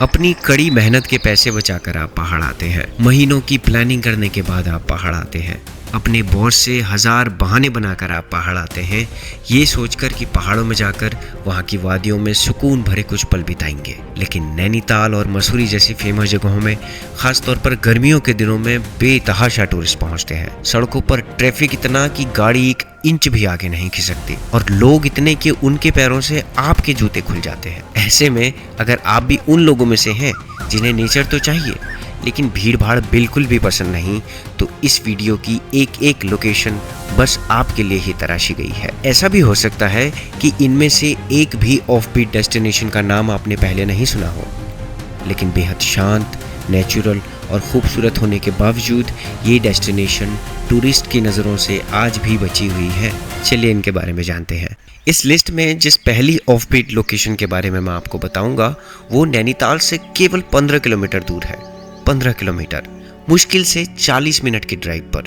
अपनी कड़ी मेहनत के पैसे बचाकर आप पहाड़ आते हैं। महीनों की प्लानिंग करने के बाद आप पहाड़ आते हैं। अपने बॉस से 1000 बहाने बनाकर आप पहाड़ आते हैं, ये सोचकर कि पहाड़ों में जाकर वहाँ की वादियों में सुकून भरे कुछ पल बिताएंगे। लेकिन नैनीताल और मसूरी जैसी फेमस जगहों में खासतौर पर गर्मियों के दिनों में बेतहाशा टूरिस्ट पहुँचते हैं। सड़कों पर ट्रैफिक इतना कि गाड़ी 1 इंच भी आगे नहीं खिसकती और लोग इतने कि उनके पैरों से आपके जूते खुल जाते हैं। ऐसे में अगर आप भी उन लोगों में से हैं जिन्हें नेचर तो चाहिए लेकिन भीड़ भाड़ बिल्कुल भी पसंद नहीं, तो इस वीडियो की एक एक लोकेशन बस आपके लिए ही तराशी गई है। ऐसा भी हो सकता है कि इनमें से एक भी ऑफबीट डेस्टिनेशन का नाम आपने पहले नहीं सुना हो, लेकिन बेहद शांत, नेचुरल और खूबसूरत होने के बावजूद ये डेस्टिनेशन टूरिस्ट की नज़रों से आज भी बची हुई है। चलिए इनके बारे में जानते हैं। इस लिस्ट में जिस पहली ऑफबीट लोकेशन के बारे में मैं आपको बताऊंगा वो नैनीताल से केवल 15 किलोमीटर दूर है। 15 किलोमीटर, मुश्किल से 40 मिनट की ड्राइव पर।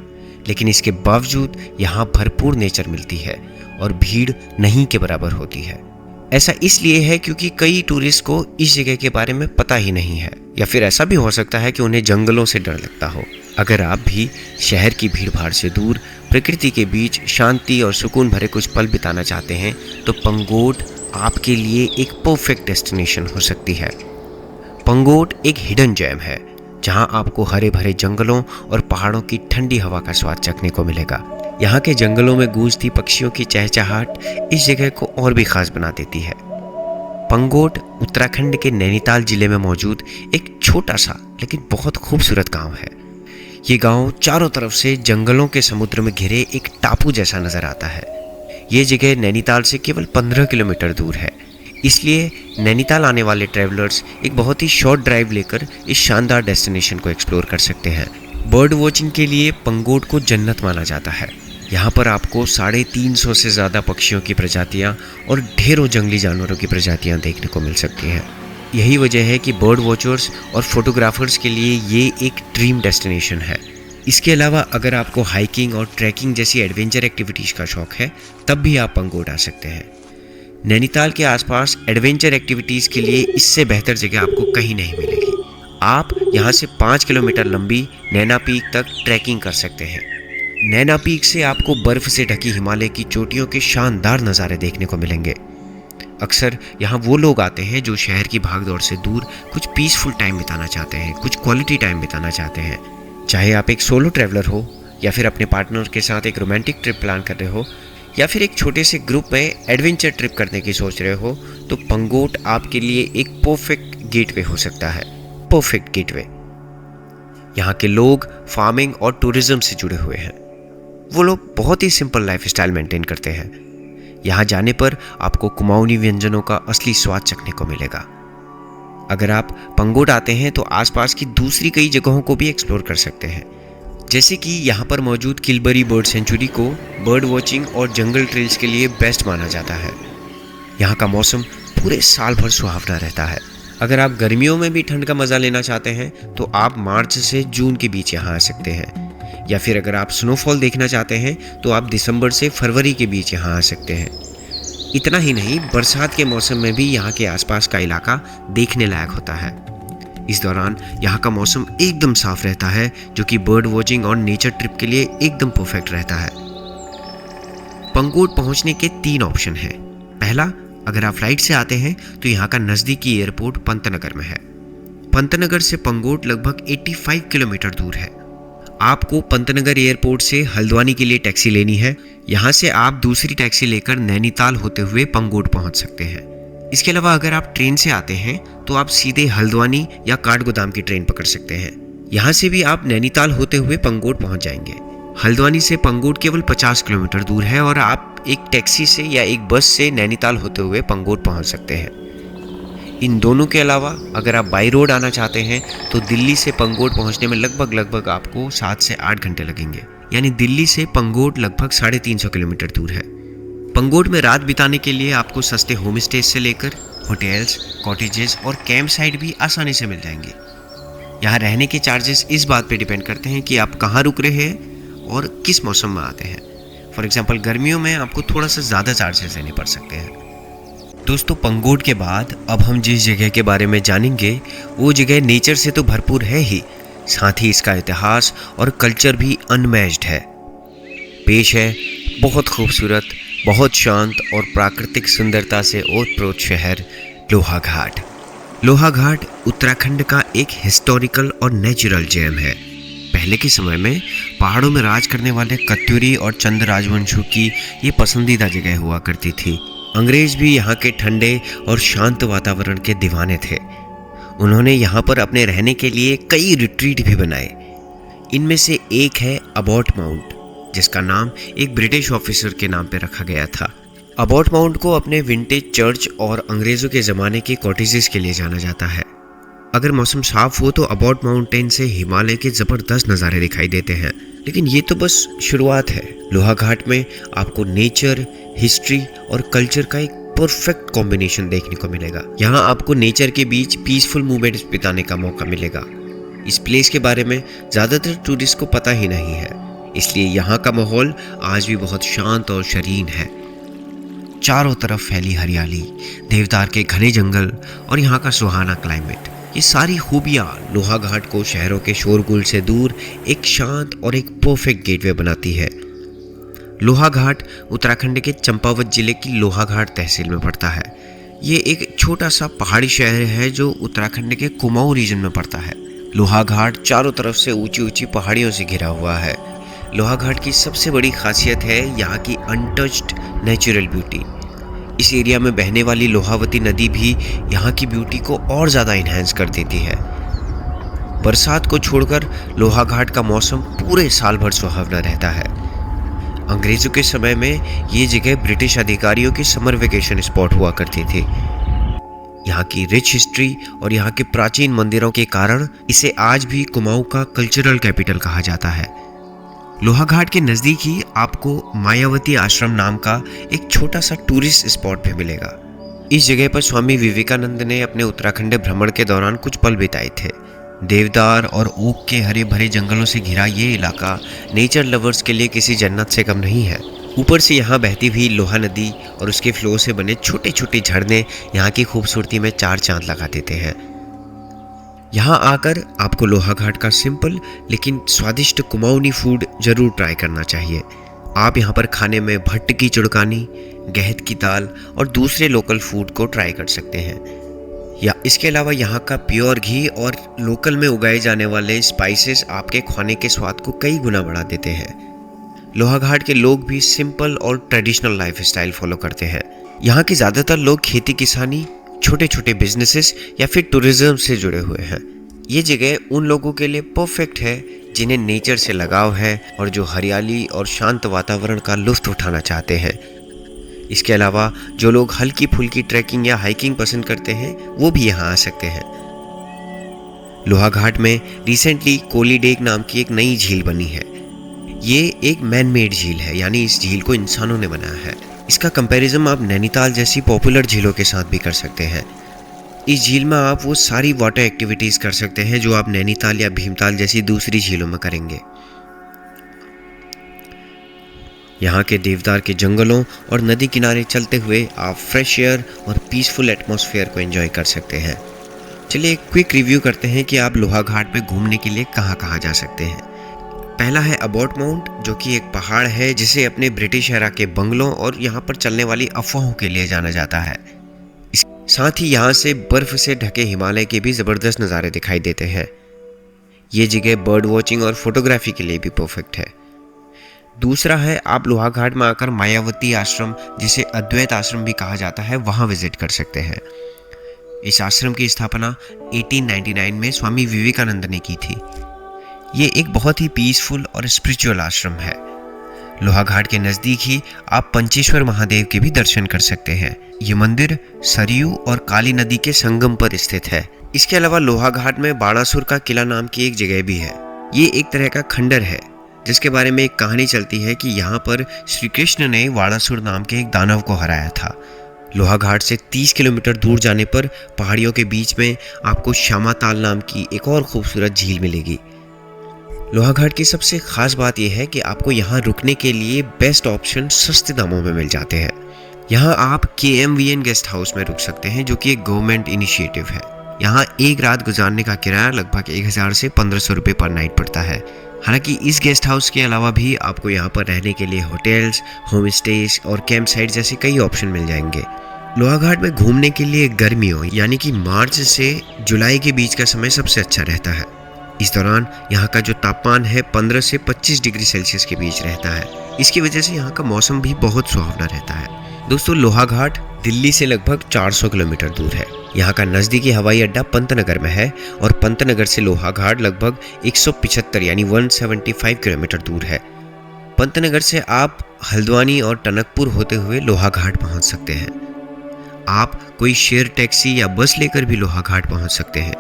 लेकिन इसके बावजूद यहाँ भरपूर नेचर मिलती है और भीड़ नहीं के बराबर होती है। ऐसा इसलिए है क्योंकि कई टूरिस्ट को इस जगह के बारे में पता ही नहीं है, या फिर ऐसा भी हो सकता है कि उन्हें जंगलों से डर लगता हो। अगर आप भी शहर की भीड़ भाड़ से दूर प्रकृति के बीच शांति और सुकून भरे कुछ पल बिताना चाहते हैं तो पंगोट आपके लिए एक परफेक्ट डेस्टिनेशन हो सकती है। पंगोट एक हिडन जेम है जहां आपको हरे भरे जंगलों और पहाड़ों की ठंडी हवा का स्वाद चखने को मिलेगा। यहाँ के जंगलों में गूंजती पक्षियों की चहचहाहट इस जगह को और भी खास बना देती है। पंगोट उत्तराखंड के नैनीताल जिले में मौजूद एक छोटा सा लेकिन बहुत खूबसूरत गांव है। ये गांव चारों तरफ से जंगलों के समुद्र में घिरे एक टापू जैसा नजर आता है। ये जगह नैनीताल से केवल 15 किलोमीटर दूर है, इसलिए नैनीताल आने वाले ट्रैवलर्स एक बहुत ही शॉर्ट ड्राइव लेकर इस शानदार डेस्टिनेशन को एक्सप्लोर कर सकते हैं। बर्ड वॉचिंग के लिए पंगोट को जन्नत माना जाता है। यहाँ पर आपको 350 से ज़्यादा पक्षियों की प्रजातियाँ और ढेरों जंगली जानवरों की प्रजातियाँ देखने को मिल सकती हैं। यही वजह है कि बर्ड वॉचर्स और फोटोग्राफर्स के लिए ये एक ड्रीम डेस्टिनेशन है। इसके अलावा अगर आपको हाइकिंग और ट्रैकिंग जैसी एडवेंचर एक्टिविटीज़ का शौक है तब भी आप पंगोट आ सकते हैं। नैनीताल के आसपास एडवेंचर एक्टिविटीज़ के लिए इससे बेहतर जगह आपको कहीं नहीं मिलेगी। आप यहाँ से 5 किलोमीटर लंबी नैना पीक तक ट्रैकिंग कर सकते हैं। नैना पीक से आपको बर्फ़ से ढकी हिमालय की चोटियों के शानदार नज़ारे देखने को मिलेंगे। अक्सर यहाँ वो लोग आते हैं जो शहर की भागदौड़ से दूर कुछ पीसफुल टाइम बिताना चाहते हैं, कुछ क्वालिटी टाइम बिताना चाहते हैं। चाहे आप एक सोलो ट्रैवलर हो या फिर अपने पार्टनर के साथ एक रोमांटिक ट्रिप प्लान कर रहे हो या फिर एक छोटे से ग्रुप में एडवेंचर ट्रिप करने की सोच रहे हो, तो पंगोट आपके लिए एक परफेक्ट गेटवे हो सकता है। Perfect gateway. यहाँ के लोग फार्मिंग और टूरिज्म से जुड़े हुए हैं। वो लोग बहुत ही सिंपल लाइफस्टाइल मेंटेन करते हैं। यहाँ जाने पर आपको कुमाऊनी व्यंजनों का असली स्वाद चखने को मिलेगा। अगर आप पंगोट आते हैं तो आसपास की दूसरी कई जगहों को भी एक्सप्लोर कर सकते हैं, जैसे कि यहाँ पर मौजूद किलबरी बर्ड सेंचुरी को बर्ड वॉचिंग और जंगल ट्रेल्स के लिए बेस्ट माना जाता है। यहाँ का मौसम पूरे साल भर सुहावना रहता है। अगर आप गर्मियों में भी ठंड का मज़ा लेना चाहते हैं तो आप मार्च से जून के बीच यहाँ आ सकते हैं, या फिर अगर आप स्नोफॉल देखना चाहते हैं तो आप दिसंबर से फरवरी के बीच यहाँ आ सकते हैं। इतना ही नहीं, बरसात के मौसम में भी यहाँ के आसपास का इलाका देखने लायक होता है। इस दौरान यहाँ का मौसम एकदम साफ रहता है, जो कि बर्ड वॉचिंग और नेचर ट्रिप के लिए एकदम परफेक्ट रहता है। पंगोट पहुँचने के 3 ऑप्शन हैं। पहला, अगर आप फ्लाइट से आते हैं तो यहाँ का नज़दीकी एयरपोर्ट पंतनगर में है। पंतनगर से पंगोट लगभग 85 किलोमीटर दूर है। आपको पंतनगर एयरपोर्ट से हल्द्वानी के लिए टैक्सी लेनी है। यहाँ से आप दूसरी टैक्सी लेकर नैनीताल होते हुए पंगोट पहुँच सकते हैं। इसके अलावा अगर आप ट्रेन से आते हैं तो आप सीधे हल्द्वानी या काठगोदाम की ट्रेन पकड़ सकते हैं। यहाँ से भी आप नैनीताल होते हुए पंगोट पहुँच जाएंगे। हल्द्वानी से पंगोट केवल 50 किलोमीटर दूर है और आप एक टैक्सी से या एक बस से नैनीताल होते हुए पंगोट पहुँच सकते हैं। इन दोनों के अलावा अगर आप बाई रोड आना चाहते हैं तो दिल्ली से पंगोट पहुंचने में लगभग आपको 7 से 8 घंटे लगेंगे। यानी दिल्ली से पंगोट लगभग 350 किलोमीटर दूर है। पंगोट में रात बिताने के लिए आपको सस्ते होम स्टेज से लेकर होटल्स, कॉटेजेस और कैंप साइट भी आसानी से मिल जाएंगे। यहाँ रहने के चार्जेस इस बात पे डिपेंड करते हैं कि आप कहाँ रुक रहे हैं और किस मौसम में आते हैं। फॉर एग्जाम्पल गर्मियों में आपको थोड़ा सा ज़्यादा चार्जेस देने पड़ सकते हैं। दोस्तों, पंगोड के बाद अब हम जिस जगह के बारे में जानेंगे वो जगह नेचर से तो भरपूर है ही, साथ ही इसका इतिहास और कल्चर भी अनमैच्ड है। पेश है बहुत खूबसूरत, बहुत शांत और प्राकृतिक सुंदरता से ओतप्रोत शहर लोहाघाट। लोहाघाट उत्तराखंड का एक हिस्टोरिकल और नेचुरल जेम है। पहले के समय में पहाड़ों में राज करने वाले कत्यूरी और चंद राजवंशों की ये पसंदीदा जगह हुआ करती थी। अंग्रेज भी यहाँ के ठंडे और शांत वातावरण के दीवाने थे। उन्होंने यहाँ पर अपने रहने के लिए कई रिट्रीट भी बनाए। इनमें से एक है अबॉट माउंट, जिसका नाम एक ब्रिटिश ऑफिसर के नाम पर रखा गया था। अबॉट माउंट को अपने विंटेज चर्च और अंग्रेज़ों के ज़माने के कॉटेजेस के लिए जाना जाता है। अगर मौसम साफ हो तो अबॉट माउंटेन से हिमालय के ज़बरदस्त नज़ारे दिखाई देते हैं। लेकिन ये तो बस शुरुआत है। लोहाघाट में आपको नेचर, हिस्ट्री और कल्चर का एक परफेक्ट कॉम्बिनेशन देखने को मिलेगा। यहाँ आपको नेचर के बीच पीसफुल मूवमेंट्स बिताने का मौका मिलेगा। इस प्लेस के बारे में ज़्यादातर टूरिस्ट को पता ही नहीं है, इसलिए यहाँ का माहौल आज भी बहुत शांत और शरीन है। चारों तरफ फैली हरियाली, देवदार के घने जंगल और यहाँ का सुहाना क्लाइमेट, ये सारी खूबियाँ लोहाघाट को शहरों के शोरगुल से दूर एक शांत और एक परफेक्ट गेटवे बनाती है। लोहाघाट उत्तराखंड के चंपावत जिले की लोहाघाट तहसील में पड़ता है। ये एक छोटा सा पहाड़ी शहर है जो उत्तराखंड के कुमाऊं रीजन में पड़ता है। लोहाघाट चारों तरफ से ऊंची ऊंची पहाड़ियों से घिरा हुआ है। लोहाघाट की सबसे बड़ी खासियत है यहाँ की अनटच्ड नेचुरल ब्यूटी। इस एरिया में बहने वाली लोहावती नदी भी यहाँ की ब्यूटी को और ज़्यादा इन्हेंस कर देती है। बरसात को छोड़कर लोहाघाट का मौसम पूरे साल भर सुहावना रहता है। अंग्रेज़ों के समय में ये जगह ब्रिटिश अधिकारियों की समर वेकेशन स्पॉट हुआ करती थी। यहाँ की रिच हिस्ट्री और यहाँ के प्राचीन मंदिरों के कारण इसे आज भी कुमाऊं का कल्चरल कैपिटल कहा जाता है। लोहाघाट के नज़दीक ही आपको मायावती आश्रम नाम का एक छोटा सा टूरिस्ट स्पॉट भी मिलेगा। इस जगह पर स्वामी विवेकानंद ने अपने उत्तराखंड भ्रमण के दौरान कुछ पल बिताए थे। देवदार और ओक के हरे भरे जंगलों से घिरा ये इलाका नेचर लवर्स के लिए किसी जन्नत से कम नहीं है। ऊपर से यहाँ बहती हुई लोहा नदी और उसके फ्लो से बने छोटे छोटे झरने यहाँ की खूबसूरती में चार चांद लगा देते हैं। यहाँ आकर आपको लोहाघाट का सिंपल लेकिन स्वादिष्ट कुमाऊनी फूड जरूर ट्राई करना चाहिए। आप यहाँ पर खाने में भट्ट की चुड़कानी, गहत की दाल और दूसरे लोकल फूड को ट्राई कर सकते हैं। या इसके अलावा यहाँ का प्योर घी और लोकल में उगाए जाने वाले स्पाइसेस आपके खाने के स्वाद को कई गुना बढ़ा देते हैं। लोहाघाट के लोग भी सिंपल और ट्रेडिशनल लाइफ स्टाइल फॉलो करते हैं। यहाँ के ज़्यादातर लोग खेती किसानी, छोटे छोटे बिजनेसेस या फिर टूरिज्म से जुड़े हुए हैं। ये जगह उन लोगों के लिए परफेक्ट है जिन्हें नेचर से लगाव है और जो हरियाली और शांत वातावरण का लुत्फ उठाना चाहते हैं। इसके अलावा जो लोग हल्की फुल्की ट्रैकिंग या हाइकिंग पसंद करते हैं वो भी यहाँ आ सकते हैं। लोहाघाट में रिसेंटली कोली डेक नाम की एक नई झील बनी है। ये एक मैन मेड झील है, यानी इस झील को इंसानों ने बनाया है। इसका कंपैरिजन आप नैनीताल जैसी पॉपुलर झीलों के साथ भी कर सकते हैं। इस झील में आप वो सारी वाटर एक्टिविटीज़ कर सकते हैं जो आप नैनीताल या भीमताल जैसी दूसरी झीलों में करेंगे। यहाँ के देवदार के जंगलों और नदी किनारे चलते हुए आप फ्रेश एयर और पीसफुल एटमॉस्फेयर को एंजॉय कर सकते हैं। चलिए एक क्विक रिव्यू करते हैं कि आप लोहाघाट में घूमने के लिए कहाँ कहाँ जा सकते हैं। पहला है अबॉट माउंट, जो कि एक पहाड़ है जिसे अपने ब्रिटिश एरा के बंगलों और यहाँ पर चलने वाली अफवाहों के लिए जाना जाता है। साथ ही यहाँ से बर्फ से ढके हिमालय के भी ज़बरदस्त नज़ारे दिखाई देते हैं। ये जगह बर्ड वॉचिंग और फोटोग्राफी के लिए भी परफेक्ट है। दूसरा है आप लोहाघाट में आकर मायावती आश्रम, जिसे अद्वैत आश्रम भी कहा जाता है, वहाँ विजिट कर सकते हैं। इस आश्रम की स्थापना 1899 में स्वामी विवेकानंद ने की थी। ये एक बहुत ही पीसफुल और स्पिरिचुअल आश्रम है। लोहाघाट के नज़दीक ही आप पंचेश्वर महादेव के भी दर्शन कर सकते हैं। ये मंदिर सरयू और काली नदी के संगम पर स्थित है। इसके अलावा लोहाघाट में बाणासुर का किला नाम की एक जगह भी है। ये एक तरह का खंडर है जिसके बारे में एक कहानी चलती है कि यहाँ पर श्री कृष्ण ने बाणासुर नाम के एक दानव को हराया था। लोहाघाट से 30 किलोमीटर दूर जाने पर पहाड़ियों के बीच में आपको श्यामा ताल नाम की एक और खूबसूरत झील मिलेगी। लोहाघाट की सबसे खास बात यह है कि आपको यहाँ रुकने के लिए बेस्ट ऑप्शन सस्ते दामों में मिल जाते हैं। यहाँ आप KMVN गेस्ट हाउस में रुक सकते हैं, जो कि एक गवर्नमेंट इनिशिएटिव है। यहाँ एक रात गुजारने का किराया लगभग 1000 से 1500 रुपये पर नाइट पड़ता है। हालांकि इस गेस्ट हाउस के अलावा भी आपको यहाँ पर रहने के लिए होटल्स, होम स्टेज और कैंप साइट जैसे कई ऑप्शन मिल जाएंगे। लोहाघाट में घूमने के लिए गर्मियों यानी कि मार्च से जुलाई के बीच का समय सबसे अच्छा रहता है। इस दौरान यहाँ का जो तापमान है 15 से 25 डिग्री सेल्सियस के बीच रहता है। इसकी वजह से यहाँ का मौसम भी बहुत सुहावना रहता है। दोस्तों, लोहाघाट दिल्ली से लगभग 400 किलोमीटर दूर है। यहाँ का नज़दीकी हवाई अड्डा पंतनगर में है और पंतनगर से लोहाघाट लगभग 175 यानी 175 किलोमीटर दूर है। पंतनगर से आप हल्द्वानी और टनकपुर होते हुए लोहाघाट पहुँच सकते हैं। आप कोई शेयर टैक्सी या बस लेकर भी लोहाघाट पहुँच सकते हैं।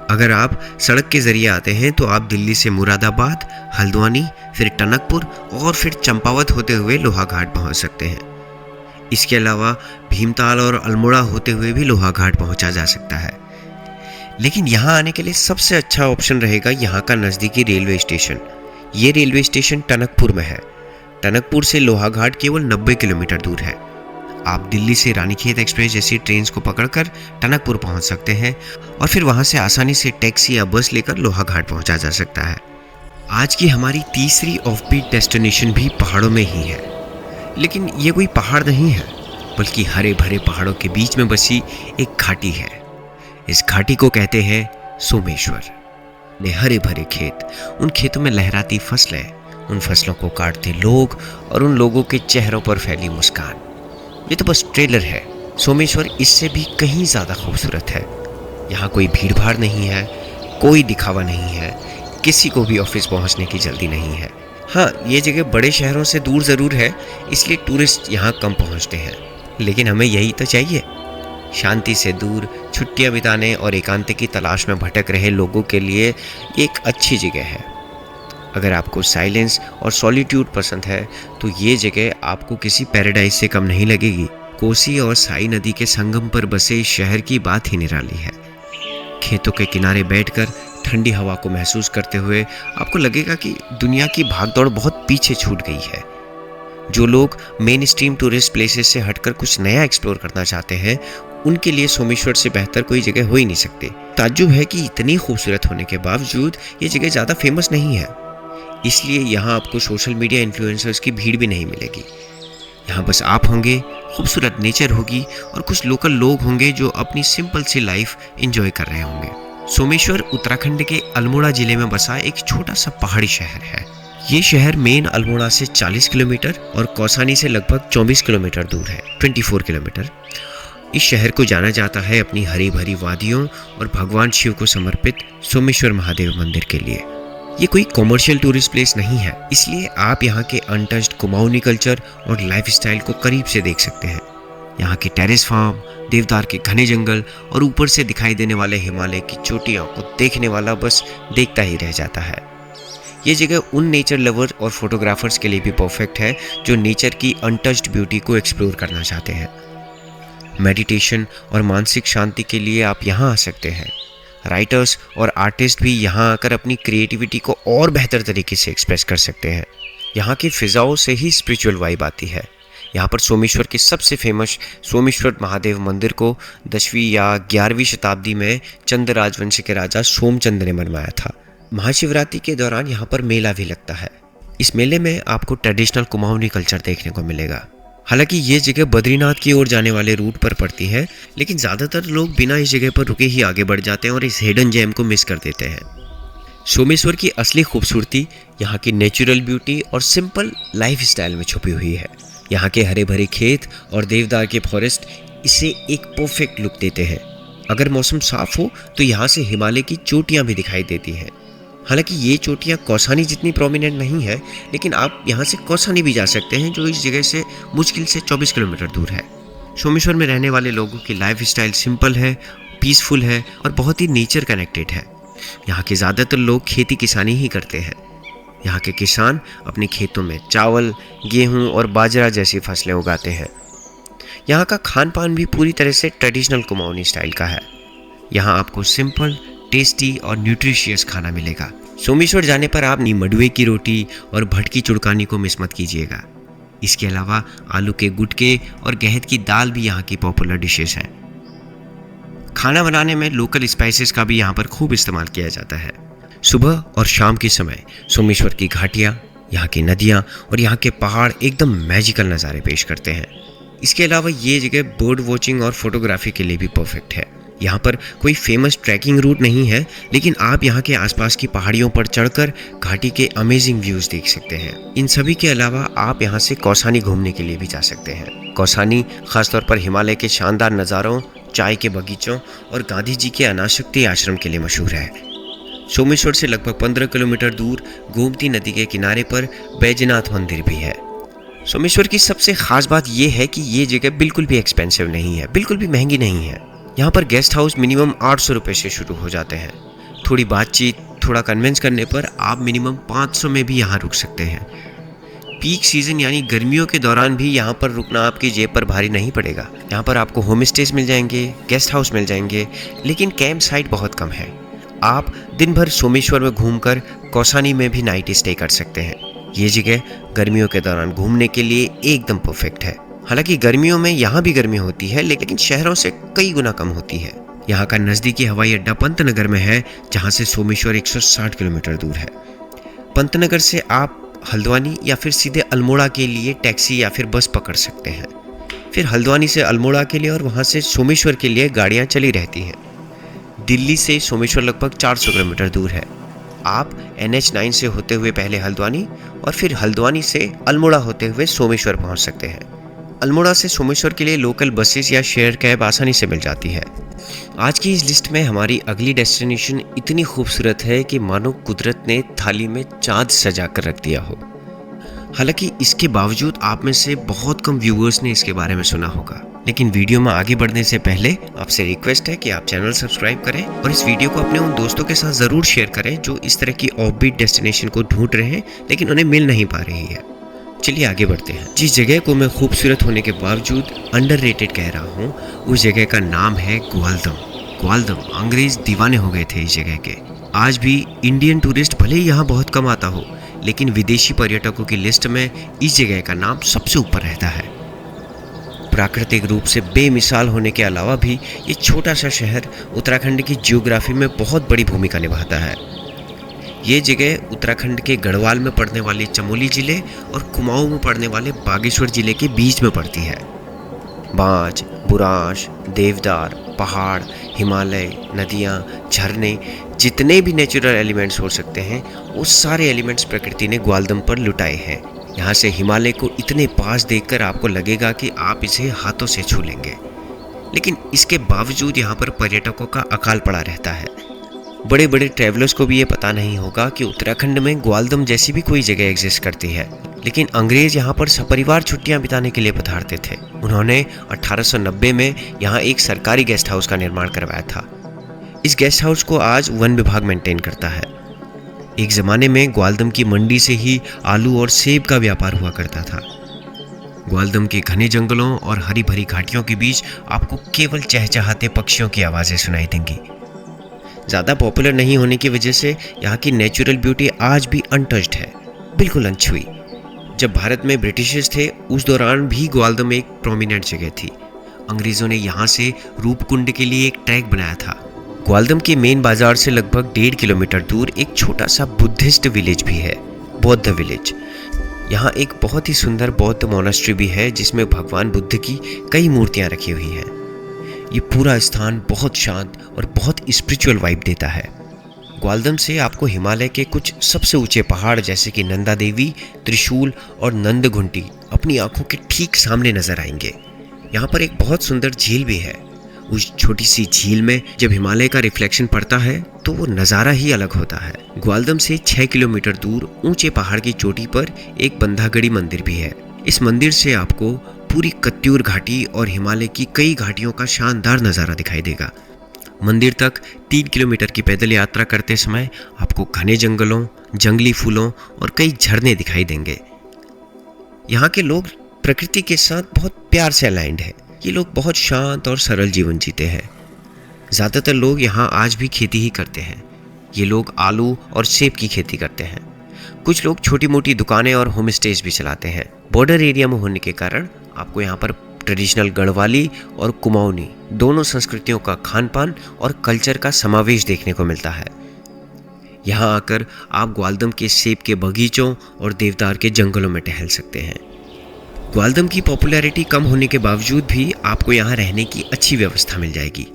अगर आप सड़क के जरिए आते हैं तो आप दिल्ली से मुरादाबाद, हल्द्वानी, फिर टनकपुर और फिर चंपावत होते हुए लोहाघाट पहुँच सकते हैं। इसके अलावा भीमताल और अल्मोड़ा होते हुए भी लोहाघाट पहुंचा जा सकता है। लेकिन यहाँ आने के लिए सबसे अच्छा ऑप्शन रहेगा यहाँ का नज़दीकी रेलवे स्टेशन। ये रेलवे स्टेशन टनकपुर में है। टनकपुर से लोहाघाट केवल 90 किलोमीटर दूर है। आप दिल्ली से रानीखेत एक्सप्रेस जैसी ट्रेन को पकड़कर टनकपुर पहुंच सकते हैं और फिर वहां से आसानी से टैक्सी या बस लेकर लोहाघाट पहुंचा जा सकता है। आज की हमारी तीसरी ऑफबीट डेस्टिनेशन भी पहाड़ों में ही है। लेकिन ये कोई पहाड़ नहीं है, बल्कि हरे भरे पहाड़ों के बीच में बसी एक घाटी है। इस घाटी को कहते हैं सोमेश्वर। हरे भरे खेत, उन खेतों में लहराती फसलें, उन फसलों को काटते लोग और उन लोगों के चेहरों पर फैली मुस्कान। ये तो बस ट्रेलर है। सोमेश्वर इससे भी कहीं ज़्यादा खूबसूरत है। यहाँ कोई भीड़ भाड़ नहीं है, कोई दिखावा नहीं है, किसी को भी ऑफिस पहुँचने की जल्दी नहीं है। हाँ, ये जगह बड़े शहरों से दूर ज़रूर है, इसलिए टूरिस्ट यहाँ कम पहुँचते हैं, लेकिन हमें यही तो चाहिए। शांति से दूर छुट्टियाँ बिताने और एकांत की तलाश में भटक रहे लोगों के लिए एक अच्छी जगह है। अगर आपको साइलेंस और सॉलिट्यूड पसंद है तो ये जगह आपको किसी पैराडाइज से कम नहीं लगेगी। कोसी और साई नदी के संगम पर बसे इस शहर की बात ही निराली है। खेतों के किनारे बैठकर ठंडी हवा को महसूस करते हुए आपको लगेगा कि दुनिया की भागदौड़ बहुत पीछे छूट गई है। जो लोग मेन स्ट्रीम टूरिस्ट प्लेसेस से हटकर कुछ नया एक्सप्लोर करना चाहते हैं, उनके लिए सोमेश्वर से बेहतर कोई जगह हो ही नहीं सकती। ताज्जुब है कि इतनी खूबसूरत होने के बावजूद ये जगह ज़्यादा फेमस नहीं है, इसलिए यहाँ आपको सोशल मीडिया इन्फ्लुएंसर्स की भीड़ भी नहीं मिलेगी। यहाँ बस आप होंगे, खूबसूरत नेचर होगी और कुछ लोकल लोग होंगे जो अपनी सिंपल सी लाइफ एंजॉय कर रहे होंगे। सोमेश्वर उत्तराखंड के अल्मोड़ा जिले में बसा एक छोटा सा पहाड़ी शहर है। ये शहर मेन अल्मोड़ा से 40 किलोमीटर और कौसानी से लगभग 24 किलोमीटर दूर है, 24 किलोमीटर। इस शहर को जाना जाता है अपनी हरी भरी वादियों और भगवान शिव को समर्पित सोमेश्वर महादेव मंदिर के लिए। ये कोई कॉमर्शियल टूरिस्ट प्लेस नहीं है, इसलिए आप यहाँ के अनटच्ड कुमाऊनी कल्चर और लाइफस्टाइल को करीब से देख सकते हैं। यहाँ के टेरेस फार्म, देवदार के घने जंगल और ऊपर से दिखाई देने वाले हिमालय की चोटियों को देखने वाला बस देखता ही रह जाता है। ये जगह उन नेचर लवर और फोटोग्राफर्स के लिए भी परफेक्ट है जो नेचर की अनटच्ड ब्यूटी को एक्सप्लोर करना चाहते हैं। मेडिटेशन और मानसिक शांति के लिए आप यहाँ आ सकते हैं। राइटर्स और आर्टिस्ट भी यहाँ आकर अपनी क्रिएटिविटी को और बेहतर तरीके से एक्सप्रेस कर सकते हैं। यहाँ की फिजाओं से ही स्पिरिचुअल वाइब आती है। यहाँ पर सोमेश्वर के सबसे फेमस सोमेश्वर महादेव मंदिर को 10वीं या 11वीं शताब्दी में चंद राजवंश के राजा सोमचंद ने बनवाया था। महाशिवरात्रि के दौरान यहाँ पर मेला भी लगता है। इस मेले में आपको ट्रेडिशनल कुमाऊनी कल्चर देखने को मिलेगा। हालांकि ये जगह बद्रीनाथ की ओर जाने वाले रूट पर पड़ती है, लेकिन ज़्यादातर लोग बिना इस जगह पर रुके ही आगे बढ़ जाते हैं और इस हिडन जेम को मिस कर देते हैं। सोमेश्वर की असली खूबसूरती यहाँ की नेचुरल ब्यूटी और सिंपल लाइफ स्टाइल में छुपी हुई है। यहाँ के हरे भरे खेत और देवदार के फॉरेस्ट इसे एक परफेक्ट लुक देते हैं। अगर मौसम साफ हो तो यहाँ से हिमालय की चोटियाँ भी दिखाई देती हैं। हालांकि ये चोटियाँ कौसानी जितनी प्रोमिनेंट नहीं है, लेकिन आप यहाँ से कौसानी भी जा सकते हैं जो इस जगह से मुश्किल से 24 किलोमीटर दूर है। सोमेश्वर में रहने वाले लोगों की लाइफ स्टाइल सिंपल है, पीसफुल है और बहुत ही नेचर कनेक्टेड है। यहाँ के ज़्यादातर लोग खेती किसानी ही करते हैं। यहाँ के किसान अपने खेतों में चावल, गेहूँ और बाजरा जैसी फसलें उगाते हैं। यहाँ का खान पान भी पूरी तरह से ट्रेडिशनल कुमाऊनी स्टाइल का है। यहाँ आपको सिंपल, टेस्टी और न्यूट्रिशियस खाना मिलेगा। सोमेश्वर जाने पर आप मडुए की रोटी और भटकी चुड़कानी को मिस मत कीजिएगा। इसके अलावा आलू के गुटके और गहत की दाल भी यहाँ की पॉपुलर डिशेस हैं। खाना बनाने में लोकल स्पाइसेस का भी यहाँ पर खूब इस्तेमाल किया जाता है। सुबह और शाम के समय सोमेश्वर की घाटियाँ, यहाँ की नदियाँ और यहाँ के पहाड़ एकदम मैजिकल नज़ारे पेश करते हैं। इसके अलावा ये जगह बर्ड वॉचिंग और फोटोग्राफी के लिए भी परफेक्ट है। यहाँ पर कोई फेमस ट्रैकिंग रूट नहीं है, लेकिन आप यहाँ के आसपास की पहाड़ियों पर चढ़कर घाटी के अमेजिंग व्यूज़ देख सकते हैं। इन सभी के अलावा आप यहाँ से कौसानी घूमने के लिए भी जा सकते हैं। कौसानी खासतौर पर हिमालय के शानदार नज़ारों, चाय के बगीचों और गांधी जी के अनासक्ति आश्रम के लिए मशहूर है। सोमेश्वर से लगभग 15 किलोमीटर दूर गोमती नदी के किनारे पर बैजनाथ मंदिर भी है। सोमेश्वर की सबसे खास बात यह है कि ये जगह बिल्कुल भी एक्सपेंसिव नहीं है, बिल्कुल भी महंगी नहीं है। यहाँ पर गेस्ट हाउस मिनिमम 800 रुपये से शुरू हो जाते हैं। थोड़ी बातचीत, थोड़ा कन्विंस करने पर आप मिनिमम 500 में भी यहाँ रुक सकते हैं। पीक सीजन यानी गर्मियों के दौरान भी यहाँ पर रुकना आपकी जेब पर भारी नहीं पड़ेगा। यहाँ पर आपको होम स्टेज मिल जाएंगे, गेस्ट हाउस मिल जाएंगे, लेकिन कैंप साइट बहुत कम है। आप दिन भर सोमेश्वर में घूमकर कौसानी में भी नाइट स्टे कर सकते हैं। ये जगह गर्मियों के दौरान घूमने के लिए एकदम परफेक्ट है। हालांकि गर्मियों में यहाँ भी गर्मी होती है, लेकिन शहरों से कई गुना कम होती है। यहाँ का नज़दीकी हवाई अड्डा पंतनगर में है, जहाँ से सोमेश्वर 160 किलोमीटर दूर है। पंतनगर से आप हल्द्वानी या फिर सीधे अल्मोड़ा के लिए टैक्सी या फिर बस पकड़ सकते हैं। फिर हल्द्वानी से अल्मोड़ा के लिए और वहाँ से सोमेश्वर के लिए गाड़ियाँ चली रहती हैं। दिल्ली से सोमेश्वर लगभग 400 किलोमीटर दूर है। आप NH9 से होते हुए पहले हल्द्वानी और फिर हल्द्वानी से अल्मोड़ा होते हुए सोमेश्वर पहुंच सकते हैं। अल्मोड़ा से सोमेश्वर के लिए लोकल बसेस या शेयर कैब आसानी से मिल जाती है। आज की इस लिस्ट में हमारी अगली डेस्टिनेशन इतनी खूबसूरत है कि मानो कुदरत ने थाली में चाँद सजा कर रख दिया हो। हालांकि इसके बावजूद आप में से बहुत कम व्यूअर्स ने इसके बारे में सुना होगा। लेकिन वीडियो में आगे बढ़ने से पहले आपसे रिक्वेस्ट है कि आप चैनल सब्सक्राइब करें और इस वीडियो को अपने उन दोस्तों के साथ ज़रूर शेयर करें जो इस तरह की ऑफबीट डेस्टिनेशन को ढूंढ रहे हैं लेकिन उन्हें मिल नहीं पा रही है। चलिए आगे बढ़ते हैं। जिस जगह को मैं खूबसूरत होने के बावजूद अंडररेटेड कह रहा हूँ, उस जगह का नाम है ग्वालदम। ग्वालदम, अंग्रेज दीवाने हो गए थे इस जगह के। आज भी इंडियन टूरिस्ट भले ही यहाँ बहुत कम आता हो, लेकिन विदेशी पर्यटकों की लिस्ट में इस जगह का नाम सबसे ऊपर रहता है। प्राकृतिक रूप से बेमिसाल होने के अलावा भी ये छोटा सा शहर उत्तराखंड की जियोग्राफी में बहुत बड़ी भूमिका निभाता है। ये जगह उत्तराखंड के गढ़वाल में पड़ने वाले चमोली जिले और कुमाऊं में पड़ने वाले बागेश्वर जिले के बीच में पड़ती है। बांज, बुरांश, देवदार, पहाड़, हिमालय, नदियाँ, झरने, जितने भी नेचुरल एलिमेंट्स हो सकते हैं, वो सारे एलिमेंट्स प्रकृति ने ग्वालदम पर लुटाए हैं। यहाँ से हिमालय को इतने पास देखकर आपको लगेगा कि आप इसे हाथों से छू लेंगे, लेकिन इसके बावजूद यहाँ पर पर्यटकों का अकाल पड़ा रहता है। बड़े बड़े ट्रैवलर्स को भी ये पता नहीं होगा कि उत्तराखंड में ग्वालदम जैसी भी कोई जगह एग्जिस्ट करती है। लेकिन अंग्रेज यहाँ पर सपरिवार छुट्टियाँ बिताने के लिए पधारते थे। उन्होंने 1890 में यहाँ एक सरकारी गेस्ट हाउस का निर्माण करवाया था। इस गेस्ट हाउस को आज वन विभाग मेंटेन करता है। एक ज़माने में ग्वालदम की मंडी से ही आलू और सेब का व्यापार हुआ करता था। ग्वालदम के घने जंगलों और हरी भरी घाटियों के बीच आपको केवल चहचहाते पक्षियों की आवाज़ें सुनाई देंगी। ज़्यादा पॉपुलर नहीं होने की वजह से यहाँ की नेचुरल ब्यूटी आज भी अनटच्ड है, बिल्कुल अनछुई। जब भारत में ब्रिटिशर्स थे, उस दौरान भी ग्वालदम एक प्रोमिनेंट जगह थी। अंग्रेज़ों ने यहाँ से रूपकुंड के लिए एक ट्रैक बनाया था। ग्वालदम के मेन बाजार से लगभग 1.5 किलोमीटर दूर एक छोटा सा बुद्धिस्ट विलेज भी है, बौद्ध विलेज। यहाँ एक बहुत ही सुंदर बौद्ध मोनास्ट्री भी है जिसमें भगवान बुद्ध की कई मूर्तियाँ रखी हुई हैं। ये पूरा स्थान बहुत शांत और बहुत स्पिरिचुअल वाइब देता है। ग्वालदम से आपको हिमालय के कुछ सबसे ऊंचे पहाड़ जैसे कि नंदा देवी, त्रिशूल और नंदघुंटी अपनी आंखों के ठीक सामने नजर आएंगे। यहाँ पर एक बहुत सुंदर झील भी है। उस छोटी सी झील में जब हिमालय का रिफ्लेक्शन पड़ता है तो वो नज़ारा ही अलग होता है। ग्वालदम से 6 किलोमीटर दूर ऊंचे पहाड़ की चोटी पर एक बंधागढ़ी मंदिर भी है। इस मंदिर से आपको पूरी कत्यूर घाटी और हिमालय की कई घाटियों का शानदार नज़ारा दिखाई देगा। मंदिर तक 3 किलोमीटर की पैदल यात्रा करते समय आपको घने जंगलों, जंगली फूलों और कई झरने दिखाई देंगे। यहाँ के लोग प्रकृति के साथ बहुत प्यार से अलाइंड है। ये लोग बहुत शांत और सरल जीवन जीते हैं। ज़्यादातर लोग यहाँ आज भी खेती ही करते हैं। ये लोग आलू और सेब की खेती करते हैं। कुछ लोग छोटी मोटी दुकानें और होम स्टेज भी चलाते हैं। बॉर्डर एरिया में होने के कारण आपको यहाँ पर ट्रेडिशनल गढ़वाली और कुमाऊनी दोनों संस्कृतियों का खान पान और कल्चर का समावेश देखने को मिलता है। यहाँ आकर आप ग्वालदम के सेब के बगीचों और देवदार के जंगलों में टहल सकते हैं। ग्वालदम की पॉपुलैरिटी कम होने के बावजूद भी आपको यहाँ रहने की अच्छी व्यवस्था मिल जाएगी।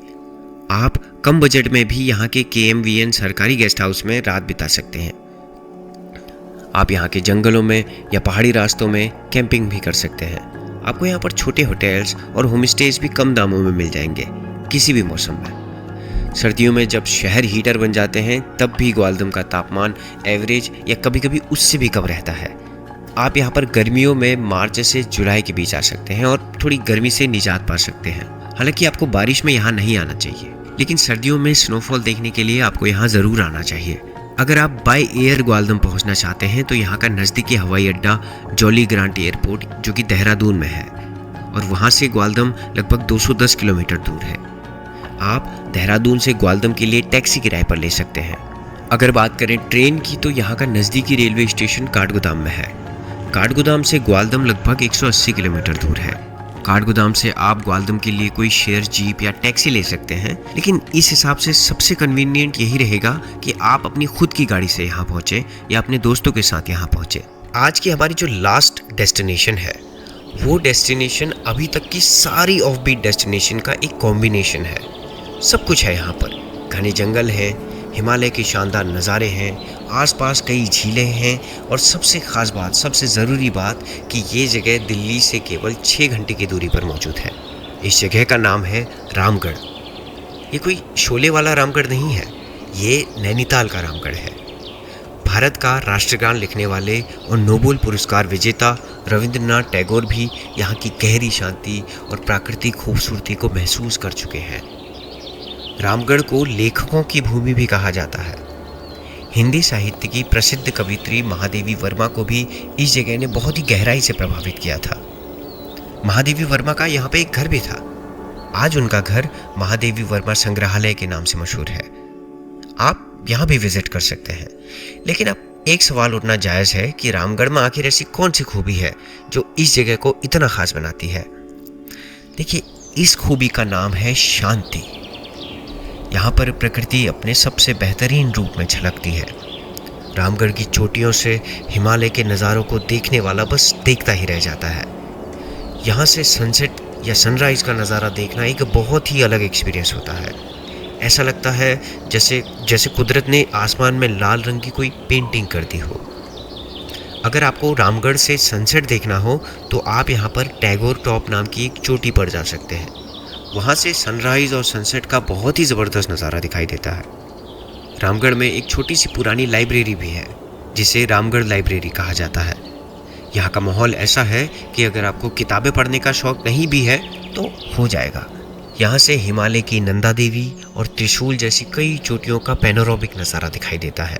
आप कम बजट में भी यहाँ के KMVN सरकारी गेस्ट हाउस में रात बिता सकते हैं। आप यहाँ के जंगलों में या पहाड़ी रास्तों में कैंपिंग भी कर सकते हैं। आपको यहाँ पर छोटे होटल्स और होम स्टेज भी कम दामों में मिल जाएंगे किसी भी मौसम में। सर्दियों में जब शहर हीटर बन जाते हैं तब भी ग्वालदम का तापमान एवरेज या कभी कभी उससे भी कम रहता है। आप यहाँ पर गर्मियों में मार्च से जुलाई के बीच आ सकते हैं और थोड़ी गर्मी से निजात पा सकते हैं। हालांकि आपको बारिश में यहाँ नहीं आना चाहिए, लेकिन सर्दियों में स्नोफॉल देखने के लिए आपको यहाँ ज़रूर आना चाहिए। अगर आप बाय एयर ग्वालदम पहुँचना चाहते हैं तो यहाँ का नज़दीकी हवाई अड्डा जॉली ग्रांट एयरपोर्ट जो कि देहरादून में है, और वहाँ से ग्वालदम लगभग 210 किलोमीटर दूर है। आप देहरादून से ग्वालदम के लिए टैक्सी किराए पर ले सकते हैं। अगर बात करें ट्रेन की तो यहाँ का नज़दीकी रेलवे स्टेशन काठगोदाम में है। काठगोदाम से ग्वालदम लगभग 180 किलोमीटर दूर है। काठगोदाम से आप ग्वालदम के लिए कोई शेयर जीप या टैक्सी ले सकते हैं, लेकिन इस हिसाब से सबसे कन्वीनियंट यही रहेगा कि आप अपनी खुद की गाड़ी से यहाँ पहुँचे या अपने दोस्तों के साथ यहाँ पहुँचे। आज की हमारी जो लास्ट डेस्टिनेशन है वो डेस्टिनेशन अभी तक की सारी ऑफ बीट डेस्टिनेशन का एक कॉम्बिनेशन है। सब कुछ है यहाँ पर, घने जंगल हैं, हिमालय के शानदार नज़ारे हैं, आसपास कई झीलें हैं और सबसे ख़ास बात, सबसे ज़रूरी बात कि ये जगह दिल्ली से केवल 6 घंटे की दूरी पर मौजूद है। इस जगह का नाम है रामगढ़। ये कोई शोले वाला रामगढ़ नहीं है, ये नैनीताल का रामगढ़ है। भारत का राष्ट्रगान लिखने वाले और नोबेल पुरस्कार विजेता रविंद्रनाथ टैगोर भी यहाँ की गहरी शांति और प्राकृतिक खूबसूरती को महसूस कर चुके हैं। रामगढ़ को लेखकों की भूमि भी कहा जाता है। हिंदी साहित्य की प्रसिद्ध कवियत्री महादेवी वर्मा को भी इस जगह ने बहुत ही गहराई से प्रभावित किया था। महादेवी वर्मा का यहाँ पे एक घर भी था। आज उनका घर महादेवी वर्मा संग्रहालय के नाम से मशहूर है। आप यहाँ भी विजिट कर सकते हैं। लेकिन अब एक सवाल उठना जायज़ है कि रामगढ़ में आखिर ऐसी कौन सी खूबी है जो इस जगह को इतना खास बनाती है। देखिए, इस खूबी का नाम है शांति। यहाँ पर प्रकृति अपने सबसे बेहतरीन रूप में झलकती है। रामगढ़ की चोटियों से हिमालय के नज़ारों को देखने वाला बस देखता ही रह जाता है। यहाँ से सनसेट या सनराइज़ का नज़ारा देखना एक बहुत ही अलग एक्सपीरियंस होता है। ऐसा लगता है जैसे कुदरत ने आसमान में लाल रंग की कोई पेंटिंग कर दी हो। अगर आपको रामगढ़ से सनसेट देखना हो तो आप यहाँ पर टैगोर टॉप नाम की एक चोटी पर जा सकते हैं। वहाँ से सनराइज़ और सनसेट का बहुत ही ज़बरदस्त नज़ारा दिखाई देता है। रामगढ़ में एक छोटी सी पुरानी लाइब्रेरी भी है जिसे रामगढ़ लाइब्रेरी कहा जाता है। यहाँ का माहौल ऐसा है कि अगर आपको किताबें पढ़ने का शौक़ नहीं भी है तो हो जाएगा। यहाँ से हिमालय की नंदा देवी और त्रिशूल जैसी कई चोटियों का पैनोरामिक नज़ारा दिखाई देता है।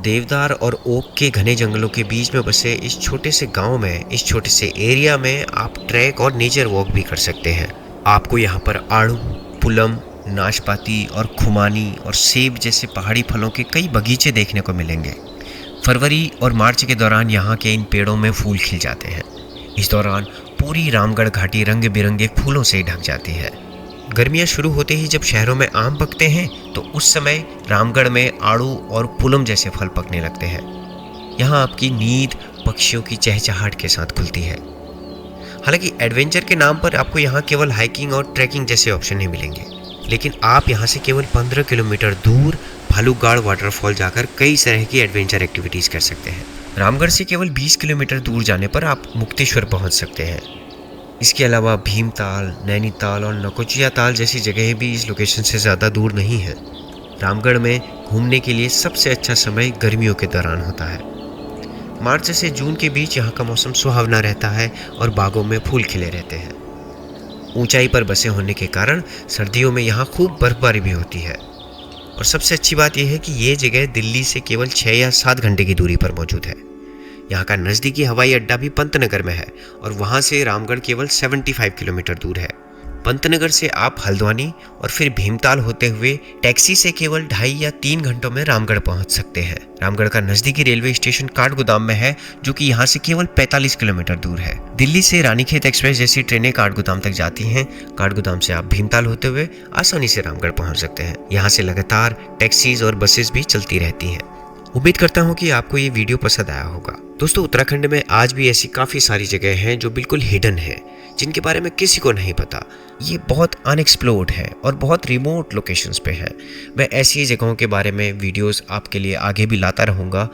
देवदार और ओक के घने जंगलों के बीच में बसे इस छोटे से गांव में, इस छोटे से एरिया में आप ट्रैक और नेचर वॉक भी कर सकते हैं। आपको यहाँ पर आड़ू, पुलम, नाशपाती और खुमानी और सेब जैसे पहाड़ी फलों के कई बगीचे देखने को मिलेंगे। फरवरी और मार्च के दौरान यहाँ के इन पेड़ों में फूल खिल जाते हैं। इस दौरान पूरी रामगढ़ घाटी रंग बिरंगे फूलों से ढक जाती है। गर्मियाँ शुरू होते ही जब शहरों में आम पकते हैं तो उस समय रामगढ़ में आड़ू और पुलम जैसे फल पकने लगते हैं। यहाँ आपकी नींद पक्षियों की चहचहाहट के साथ खुलती है। हालांकि एडवेंचर के नाम पर आपको यहाँ केवल हाइकिंग और ट्रैकिंग जैसे ऑप्शन नहीं मिलेंगे, लेकिन आप यहाँ से केवल 15 किलोमीटर दूर भालूगाड़ वाटरफॉल जाकर कई तरह की एडवेंचर एक्टिविटीज़ कर सकते हैं। रामगढ़ से केवल 20 किलोमीटर दूर जाने पर आप मुक्तेश्वर पहुँच सकते हैं। इसके अलावा भीमताल, नैनीताल और नकोचिया ताल जैसी जगहें भी इस लोकेशन से ज़्यादा दूर नहीं है। रामगढ़ में घूमने के लिए सबसे अच्छा समय गर्मियों के दौरान होता है। मार्च से जून के बीच यहाँ का मौसम सुहावना रहता है और बागों में फूल खिले रहते हैं। ऊंचाई पर बसे होने के कारण सर्दियों में यहाँ खूब बर्फबारी भी होती है। और सबसे अच्छी बात यह है कि ये जगह दिल्ली से केवल 6 या 7 घंटे की दूरी पर मौजूद है। यहाँ का नज़दीकी हवाई अड्डा भी पंतनगर में है और वहाँ से रामगढ़ केवल 75 किलोमीटर दूर है। पंतनगर से आप हल्द्वानी और फिर भीमताल होते हुए टैक्सी से केवल 2.5 या 3 घंटों में रामगढ़ पहुंच सकते हैं। रामगढ़ का नजदीकी रेलवे स्टेशन काठगोदाम में है, जो कि यहाँ से केवल 45 किलोमीटर दूर है। दिल्ली से रानीखेत एक्सप्रेस जैसी ट्रेनें काठगोदाम तक जाती हैं। काठगोदाम से आप भीमताल होते हुए आसानी से रामगढ़ पहुंच सकते हैं। यहाँ से लगातार टैक्सीज और बसेस भी चलती रहती हैं। उम्मीद करता हूँ कि आपको ये वीडियो पसंद आया होगा। दोस्तों, उत्तराखंड में आज भी ऐसी काफ़ी सारी जगह हैं जो बिल्कुल हिडन है, जिनके बारे में किसी को नहीं पता। ये बहुत अनएक्सप्लोर्ड है और बहुत रिमोट लोकेशंस पे है। मैं ऐसी जगहों के बारे में वीडियोस आपके लिए आगे भी लाता रहूँगा।